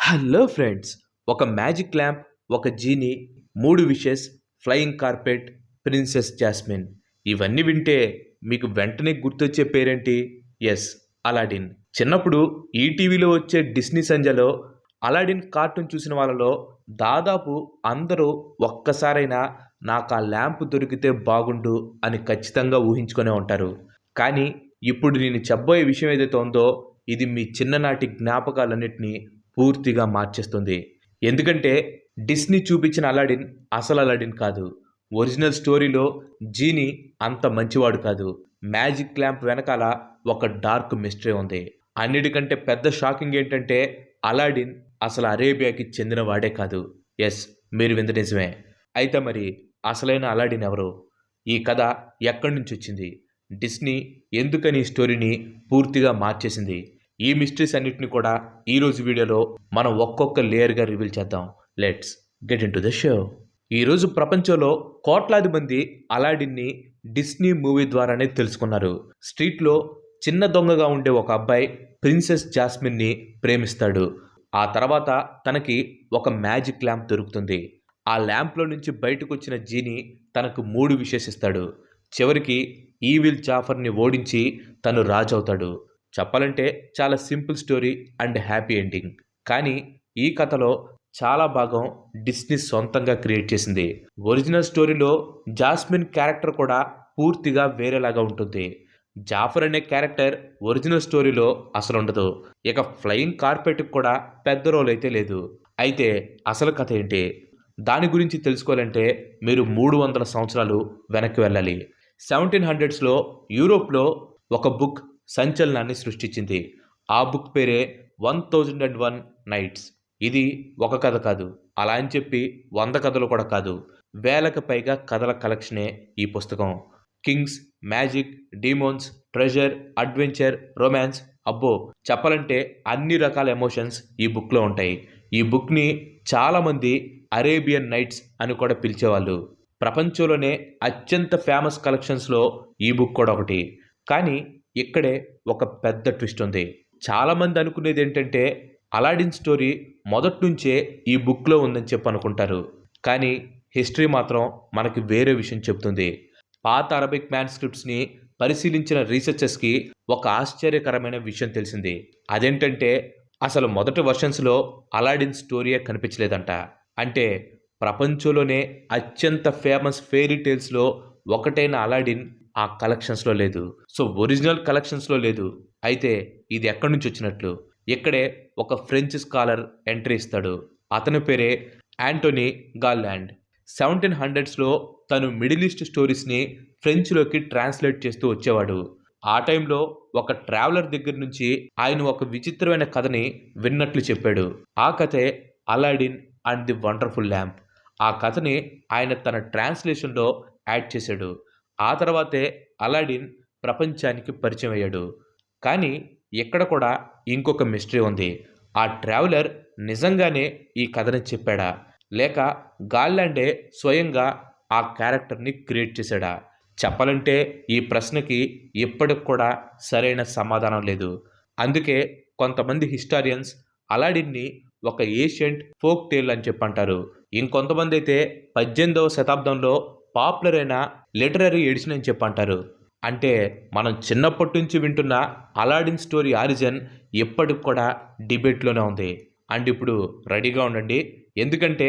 Hello friends! ఒక magic lamp, ఒక genie, 3 wishes, flying carpet, princess jasmine. ఇవన్నీ వింటే మీకు వెంటనే గుర్తొచ్చే పేరేంటి? యెస్, అలాడిన్. చిన్నప్పుడు ఈటీవీలో వచ్చే డిస్నీ సంజలో అలాడిన్ కార్టూన్ చూసిన వాళ్ళలో దాదాపు అందరూ ఒక్కసారైనా నాకా ల్యాంప్ దొరికితే బాగుండు అని ఖచ్చితంగా ఊహించుకునే ఉంటారు. కానీ ఇప్పుడు నేను చెప్పబోయే విషయం ఏదైతే ఉందో ఇది మీ చిన్ననాటి జ్ఞాపకాలన్నిటిని పూర్తిగా మార్చేస్తుంది. ఎందుకంటే డిస్నీ చూపించిన అలాడిన్ అసలు అలాడిన్ కాదు. ఒరిజినల్ స్టోరీలో జీనీ అంత మంచివాడు కాదు. మ్యాజిక్ ల్యాంప్ వెనకాల ఒక డార్క్ మిస్టరీ ఉంది. అన్నిటికంటే పెద్ద షాకింగ్ ఏంటంటే అలాడిన్ అసలు అరేబియాకి చెందిన వాడే కాదు. ఎస్, మీరు వింత నిజమే. అయితే మరి అసలైన అలాడిన్ ఎవరు? ఈ కథ ఎక్కడి నుంచి వచ్చింది? డిస్నీ ఎందుకని ఈ స్టోరీని పూర్తిగా మార్చేసింది? ఈ మిస్టరీస్ అన్నిటిని కూడా ఈరోజు వీడియోలో మనం ఒక్కొక్క లేయర్గా రివీల్ చేద్దాం. Let's get in to the show. ఈరోజు ప్రపంచంలో కోట్లాది మంది అలాడిన్ని డిస్నీ మూవీ ద్వారానే తెలుసుకున్నారు. స్ట్రీట్లో చిన్న దొంగగా ఉండే ఒక అబ్బాయి ప్రిన్సెస్ జాస్మిన్ని ప్రేమిస్తాడు. ఆ తర్వాత తనకి ఒక మ్యాజిక్ ల్యాంప్ దొరుకుతుంది. ఆ ల్యాంప్లో నుంచి బయటకు వచ్చిన జీనీ తనకు 3 విషెస్ ఇస్తాడు. చివరికి ఈవిల్ జాఫర్ని ఓడించి తను రాజు అవుతాడు. చెప్పాలంటే చాలా simple story and happy ending. కానీ ఈ కథలో చాలా భాగం డిస్నీ సొంతంగా క్రియేట్ చేసింది. ఒరిజినల్ స్టోరీలో జాస్మిన్ క్యారెక్టర్ కూడా పూర్తిగా వేరేలాగా ఉంటుంది. జాఫర్ అనే క్యారెక్టర్ ఒరిజినల్ స్టోరీలో అసలు ఉండదు. ఇక ఫ్లయింగ్ కార్పెట్కి కూడా పెద్ద రోల్ అయితే లేదు. అయితే అసలు కథ ఏంటి? దాని గురించి తెలుసుకోవాలంటే మీరు 300 సంవత్సరాలు వెనక్కి వెళ్ళాలి. 1700స్లో యూరోప్లో ఒక బుక్ సంచలనాన్ని సృష్టించింది. ఆ బుక్ పేరే 1001 నైట్స్. ఇది ఒక కథ కాదు, అలా అని చెప్పి 100 కథలు కూడా కాదు, వేలకు పైగా కథల కలెక్షనే ఈ పుస్తకం. Kings, magic, డీమోన్స్, treasure, adventure, romance, అబ్బో చెప్పాలంటే అన్ని రకాల ఎమోషన్స్ ఈ బుక్లో ఉంటాయి. ఈ బుక్ని చాలామంది అరేబియన్ నైట్స్ అని కూడా పిలిచేవాళ్ళు. ప్రపంచంలోనే అత్యంత ఫేమస్ కలెక్షన్స్లో ఈ బుక్ కూడా ఒకటి. కానీ ఇక్కడే ఒక పెద్ద ట్విస్ట్ ఉంది. చాలామంది అనుకునేది ఏంటంటే అలాడిన్ స్టోరీ మొదటి నుంచే ఈ బుక్లో ఉందని చెప్పి అనుకుంటారు. కానీ హిస్టరీ మాత్రం మనకి వేరే విషయం చెప్తుంది. పాత అరబిక్ మ్యాన్స్క్రిప్ట్స్ని పరిశీలించిన రీసెర్చర్స్కి ఒక ఆశ్చర్యకరమైన విషయం తెలిసింది. అదేంటంటే అసలు మొదటి వర్షన్స్లో అలాడిన్ స్టోరీయే కనిపించలేదంట. అంటే ప్రపంచంలోనే అత్యంత ఫేమస్ ఫెయిరీ టేల్స్లో ఒకటైన అలాడిన్ ఆ కలెక్షన్స్లో లేదు. సో ఒరిజినల్ కలెక్షన్స్లో లేదు. అయితే ఇది ఎక్కడి నుంచి వచ్చినట్లు? ఇక్కడే ఒక ఫ్రెంచ్ స్కాలర్ ఎంట్రీ ఇస్తాడు. అతని పేరే యాంటోనీ గాల్లాండ్. 1700స్లో తను మిడిల్ ఈస్ట్ స్టోరీస్ని ఫ్రెంచ్లోకి ట్రాన్స్లేట్ చేస్తూ వచ్చేవాడు. ఆ టైంలో ఒక ట్రావెలర్ దగ్గర నుంచి ఆయన ఒక విచిత్రమైన కథని విన్నట్లు చెప్పాడు. ఆ కథే అలాడిన్ అండ్ ది వండర్ఫుల్ ల్యాంప్. ఆ కథని ఆయన తన ట్రాన్స్లేషన్లో యాడ్ చేశాడు. ఆ తర్వాతే అలాడిన్ ప్రపంచానికి పరిచయం అయ్యాడు. కానీ ఇక్కడ కూడా ఇంకొక మిస్టరీ ఉంది. ఆ ట్రావెలర్ నిజంగానే ఈ కథని చెప్పాడా, లేక గాల్లాండే స్వయంగా ఆ క్యారెక్టర్ని క్రియేట్ చేశాడా? చెప్పాలంటే ఈ ప్రశ్నకి ఇప్పటికి కూడా సరైన సమాధానం లేదు. అందుకే కొంతమంది హిస్టారియన్స్ అలాడిన్ని ఒక ఏషియంట్ ఫోక్ టేల్ అని చెప్పంటారు. ఇంకొంతమంది అయితే 18వ శతాబ్దంలో పాపులర్ అయిన లిటరరీ ఎడిషన్ అని చెప్పంటారు. అంటే మనం చిన్నప్పటి నుంచి వింటున్న అలాడిన్ స్టోరీ ఆరిజిన్ ఇప్పటికి కూడా డిబేట్లోనే ఉంది. అండ్ ఇప్పుడు రెడీగా ఉండండి, ఎందుకంటే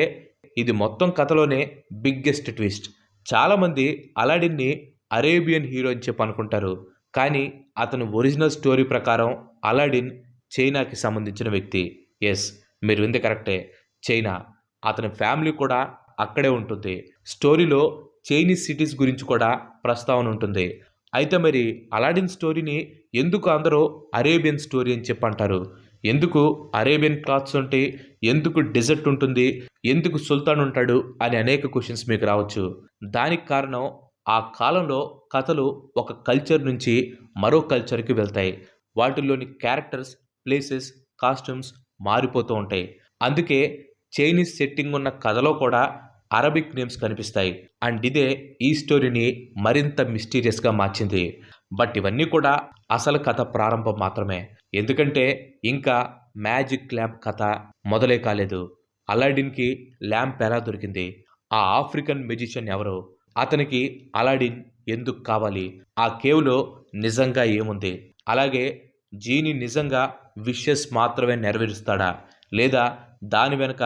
ఇది మొత్తం కథలోనే బిగ్గెస్ట్ ట్విస్ట్. చాలామంది అలాడిన్ని అరేబియన్ హీరో అని చెప్పి అనుకుంటారు. కానీ అతను ఒరిజినల్ స్టోరీ ప్రకారం అలాడిన్ చైనాకి సంబంధించిన వ్యక్తి. ఎస్, మీరు వింది కరెక్టే, చైనా. అతని ఫ్యామిలీ కూడా అక్కడే ఉంటుంది. స్టోరీలో చైనీస్ సిటీస్ గురించి కూడా ప్రస్తావన ఉంటుంది. అయితే మరి అలాడిన్ స్టోరీని ఎందుకు అందరూ అరేబియన్ స్టోరీ అని చెప్పంటారు? ఎందుకు అరేబియన్ క్లాత్స్ ఉంటాయి, ఎందుకు డెజర్ట్ ఉంటుంది, ఎందుకు సుల్తాన్ ఉంటాడు అని అనేక క్వశ్చన్స్ మీకు రావచ్చు. దానికి కారణం ఆ కాలంలో కథలు ఒక కల్చర్ నుంచి మరో కల్చర్కి వెళ్తాయి. వాటిల్లోని క్యారెక్టర్స్, ప్లేసెస్, కాస్ట్యూమ్స్ మారిపోతూ ఉంటాయి. అందుకే చైనీస్ సెట్టింగ్ ఉన్న కథలో కూడా అరబిక్ నేమ్స్ కనిపిస్తాయి. అండ్ ఇదే ఈ స్టోరీని మరింత మిస్టీరియస్గా మార్చింది. బట్ ఇవన్నీ కూడా అసలు కథ ప్రారంభం మాత్రమే. ఎందుకంటే ఇంకా మ్యాజిక్ ల్యాంప్ కథ మొదలే కాలేదు. అలాడిన్కి ల్యాంప్ ఎలా దొరికింది, ఆ ఆఫ్రికన్ మెజిషియన్ ఎవరు, అతనికి అలాడిన్ ఎందుకు కావాలి, ఆ కేవ్లో నిజంగా ఏముంది, అలాగే జీని నిజంగా విషెస్ మాత్రమే నెరవేరుస్తాడా లేదా దాని వెనక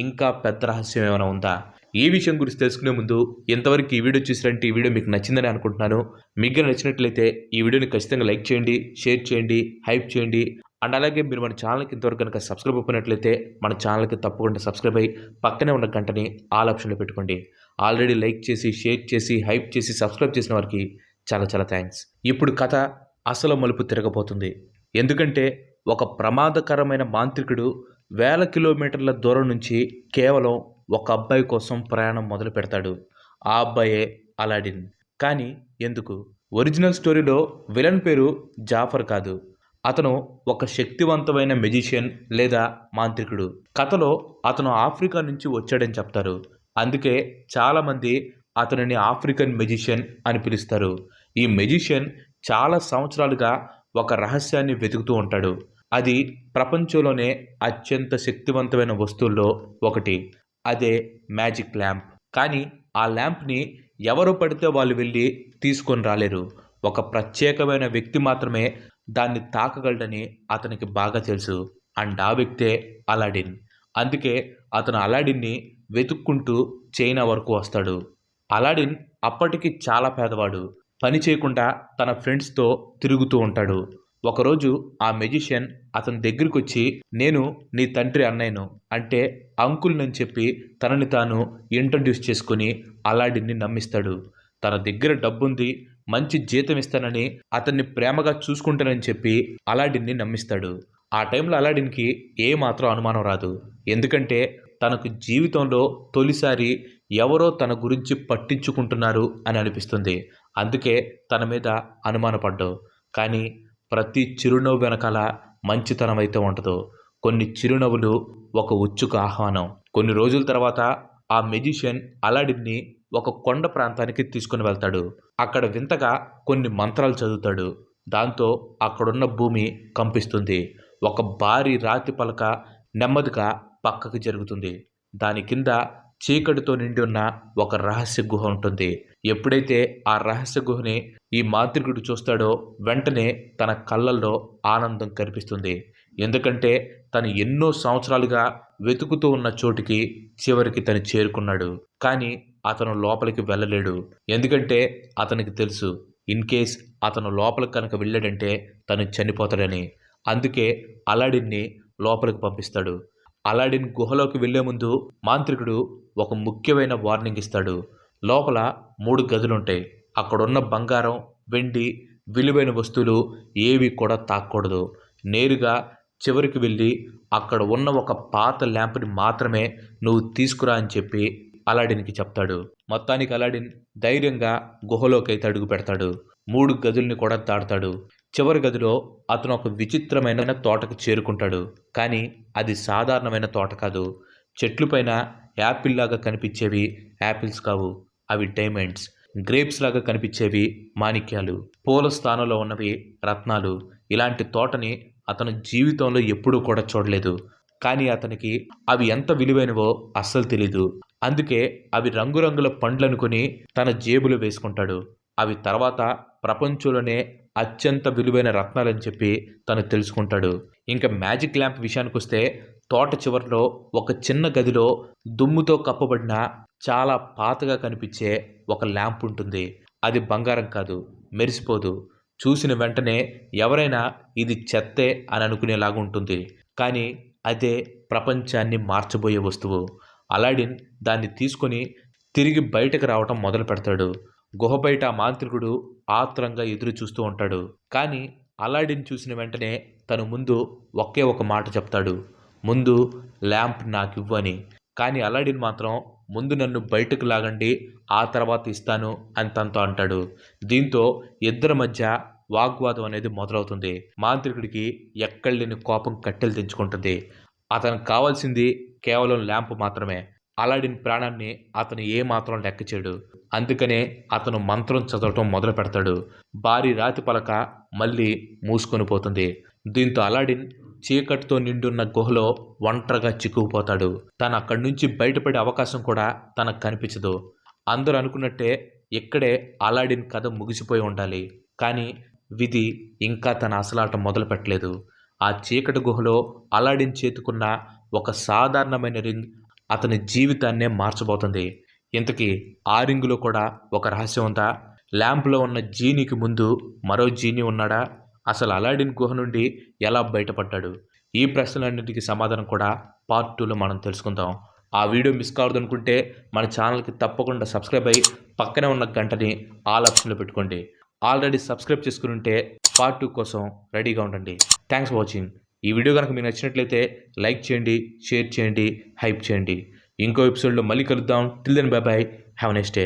ఇంకా పెద్ద రహస్యం ఏమైనా ఉందా? ఈ విషయం గురించి తెలుసుకునే ముందు ఇంతవరకు ఈ వీడియో చూసినట్టు ఈ వీడియో మీకు నచ్చిందని అనుకుంటున్నాను. మీకు నచ్చినట్లయితే ఈ వీడియోని ఖచ్చితంగా లైక్ చేయండి, షేర్ చేయండి, హైప్ చేయండి. అండ్ అలాగే మీరు మన ఛానల్కి ఇంతవరకు కనుక సబ్స్క్రైబ్ అయినట్లయితే మన ఛానల్కి తప్పకుండా సబ్స్క్రైబ్ అయ్యి పక్కనే ఉన్న గంటని ఆల్ ఆప్షన్లో పెట్టుకోండి. ఆల్రెడీ లైక్ చేసి, షేర్ చేసి, హైప్ చేసి, సబ్స్క్రైబ్ చేసిన వారికి చాలా చాలా థ్యాంక్స్. ఇప్పుడు కథ అసలు మలుపు తిరగబోతుంది. ఎందుకంటే ఒక ప్రమాదకరమైన మాంత్రికుడు వేల కిలోమీటర్ల దూరం నుంచి కేవలం ఒక అబ్బాయి కోసం ప్రయాణం మొదలు పెడతాడు. ఆ అబ్బాయే అలాడిన్. కానీ ఎందుకు? ఒరిజినల్ స్టోరీలో విలన్ పేరు జాఫర్ కాదు. అతను ఒక శక్తివంతమైన మెజిషియన్ లేదా మాంత్రికుడు. కథలో అతను ఆఫ్రికా నుంచి వచ్చాడని చెప్తారు. అందుకే చాలామంది అతనిని ఆఫ్రికన్ మెజిషియన్ అని పిలుస్తారు. ఈ మెజిషియన్ చాలా సంవత్సరాలుగా ఒక రహస్యాన్ని వెతుకుతూ ఉంటాడు. అది ప్రపంచంలోనే అత్యంత శక్తివంతమైన వస్తువుల్లో ఒకటి. అదే మ్యాజిక్ ల్యాంప్. కానీ ఆ ల్యాంప్ని ఎవరు పడితే వాళ్ళు వెళ్ళి తీసుకొని రాలేరు. ఒక ప్రత్యేకమైన వ్యక్తి మాత్రమే దాన్ని తాకగలడని అతనికి బాగా తెలుసు. అండ్ ఆ వ్యక్తే అలాడిన్. అందుకే అతను అలాడిన్ని వెతుక్కుంటూ చైనా వరకు వస్తాడు. అలాడిన్ అప్పటికి చాలా పేదవాడు. పని చేయకుండా తన ఫ్రెండ్స్తో తిరుగుతూ ఉంటాడు. ఒకరోజు ఆ మెజిషియన్ అతని దగ్గరికి వచ్చి, నేను నీ తండ్రి అన్నయ్యను, అంటే అంకుల్ అని చెప్పి తనని తాను ఇంట్రడ్యూస్ చేసుకుని అలాడిన్ని నమ్మిస్తాడు. తన దగ్గర డబ్బుంది, మంచి జీతం ఇస్తానని, అతన్ని ప్రేమగా చూసుకుంటానని చెప్పి అలాడిన్ని నమ్మిస్తాడు. ఆ టైంలో అలాడిన్కి ఏమాత్రం అనుమానం రాదు. ఎందుకంటే తనకు జీవితంలో తొలిసారి ఎవరో తన గురించి పట్టించుకుంటున్నారు అని అనిపిస్తుంది. అందుకే తన మీద అనుమానపడ్డావు. కానీ ప్రతి చిరునవ్వు వెనకాల మంచితనం అయితే ఉండదు. కొన్ని చిరునవ్వులు ఒక ఉచ్చుకు ఆహ్వానం. కొన్ని రోజుల తర్వాత ఆ మెజిషియన్ అలాడిన్ని ఒక కొండ ప్రాంతానికి తీసుకుని వెళ్తాడు. అక్కడ వింతగా కొన్ని మంత్రాలు చదువుతాడు. దాంతో అక్కడున్న భూమి కంపిస్తుంది. ఒక భారీ రాతి పలక నెమ్మదిగా పక్కకు జరుగుతుంది. దాని కింద చీకటితో నిండి ఉన్న ఒక రహస్య గుహ ఉంటుంది. ఎప్పుడైతే ఆ రహస్య గుహని ఈ మాంత్రికుడు చూస్తాడో వెంటనే తన కళ్ళల్లో ఆనందం కనిపిస్తుంది. ఎందుకంటే తను ఎన్నో సంవత్సరాలుగా వెతుకుతూ ఉన్న చోటికి చివరికి తను చేరుకున్నాడు. కానీ అతను లోపలికి వెళ్ళలేడు. ఎందుకంటే అతనికి తెలుసు, ఇన్ కేస్ అతను లోపలికి కనుక వెళ్ళాడంటే తను చనిపోతాడని. అందుకే అలాడిన్ని లోపలికి పంపిస్తాడు. అలాడిన్ గుహలోకి వెళ్లే ముందు మాంత్రికుడు ఒక ముఖ్యమైన వార్నింగ్ ఇస్తాడు. లోపల 3 గదులుంటాయి. అక్కడున్న బంగారం, వెండి, విలువైన వస్తువులు ఏవి కూడా తాకూడదు. నేరుగా చివరికి వెళ్ళి అక్కడ ఉన్న ఒక పాత ల్యాంప్ని మాత్రమే నువ్వు తీసుకురా అని చెప్పి అలాడిన్కి చెప్తాడు. మొత్తానికి అలాడిన్ ధైర్యంగా గుహలోకి అయితే అడుగు పెడతాడు. 3 గదుల్ని కూడా దాటుతాడు. చివరి గదిలో అతను ఒక విచిత్రమైన తోటకు చేరుకుంటాడు. కానీ అది సాధారణమైన తోట కాదు. చెట్లుపైన యాపిల్ లాగా కనిపించేవి యాపిల్స్ కావు, అవి డైమండ్స్. గ్రేప్స్ లాగా కనిపించేవి మాణిక్యాలు. పూల స్థానంలో ఉన్నవి రత్నాలు. ఇలాంటి తోటని అతను జీవితంలో ఎప్పుడూ కూడా చూడలేదు. కానీ అతనికి అవి ఎంత విలువైనవో అస్సలు తెలీదు. అందుకే అవి రంగురంగుల పండ్లనుకుని తన జేబులో వేసుకుంటాడు. అవి తర్వాత ప్రపంచంలోనే అత్యంత విలువైన రత్నాలని చెప్పి తను తెలుసుకుంటాడు. ఇంకా మ్యాజిక్ ల్యాంప్ విషయానికి వస్తే తోట చివరిలో ఒక చిన్న గదిలో దుమ్ముతో కప్పబడిన చాలా పాతగా కనిపించే ఒక ల్యాంప్ ఉంటుంది. అది బంగారం కాదు, మెరిసిపోదు. చూసిన వెంటనే ఎవరైనా ఇది చెత్తే అని అనుకునేలాగా ఉంటుంది. కానీ అదే ప్రపంచాన్ని మార్చబోయే వస్తువు. అలాడిన్ దాన్ని తీసుకొని తిరిగి బయటకు రావటం మొదలు పెడతాడు. గుహ బయట ఆ మాంత్రికుడు ఆత్రంగా ఎదురు చూస్తూ ఉంటాడు. కానీ అలాడిన్ చూసిన వెంటనే తను ముందు ఒకే ఒక మాట చెప్తాడు, ముందు ల్యాంప్ నాకివ్వు అని. కానీ అలాడిన్ మాత్రం ముందు నన్ను బయటకు లాగండి, ఆ తర్వాత ఇస్తాను అని తనతో అంటాడు. దీంతో ఇద్దరి మధ్య వాగ్వాదం అనేది మొదలవుతుంది. మాంత్రికుడికి ఎక్కడలేని కోపం కట్టెలు తెంచుకుంటుంది. అతనికి కావాల్సింది కేవలం ల్యాంప్ మాత్రమే. అలాడిన్ ప్రాణాన్ని అతను ఏమాత్రం లెక్క చేయడు. అందుకనే అతను మంత్రం చదవటం మొదలు పెడతాడు. భారీ రాతి పలక మళ్ళీ మూసుకొని పోతుంది. దీంతో అలాడిన్ చీకటితో నిండున్న గుహలో ఒంటరిగా చిక్కుకుపోతాడు. తను అక్కడి నుంచి బయటపడే అవకాశం కూడా తనకు కనిపించదు. అందరూ అనుకున్నట్టే ఇక్కడే అలాడిన్ కథ ముగిసిపోయి ఉండాలి. కానీ విధి ఇంకా తన అసలాట మొదలు పెట్టలేదు. ఆ చీకటి గుహలో అలాడిన్ చేతుకున్న ఒక సాధారణమైన రింగ్ అతని జీవితాన్నే మార్చబోతుంది. ఇంతకీ ఆ రింగులో కూడా ఒక రహస్యం ఉందా? ల్యాంప్లో ఉన్న జీనీకి ముందు మరో జీనీ ఉన్నాడా? అసలు అలాడిన్ గుహ నుండి ఎలా బయటపడ్డాడు? ఈ ప్రశ్నలన్నింటికి సమాధానం కూడా పార్ట్ 2లో మనం తెలుసుకుందాం. ఆ వీడియో మిస్ కావద్దనుకుంటే మన ఛానల్కి తప్పకుండా సబ్స్క్రైబ్ అయ్యి పక్కనే ఉన్న గంటని ఆల్ ఆప్షన్లో పెట్టుకోండి. ఆల్రెడీ సబ్స్క్రైబ్ చేసుకుని ఉంటే పార్ట్ 2 కోసం రెడీగా ఉండండి. Thanks for watching. ఈ వీడియో కనుక మీకు నచ్చినట్లయితే లైక్ చేయండి, షేర్ చేయండి, హైప్ చేయండి. ఇంకో ఎపిసోడ్లో మళ్ళీ కలుద్దాం. Till then bye bye. Have a nice day.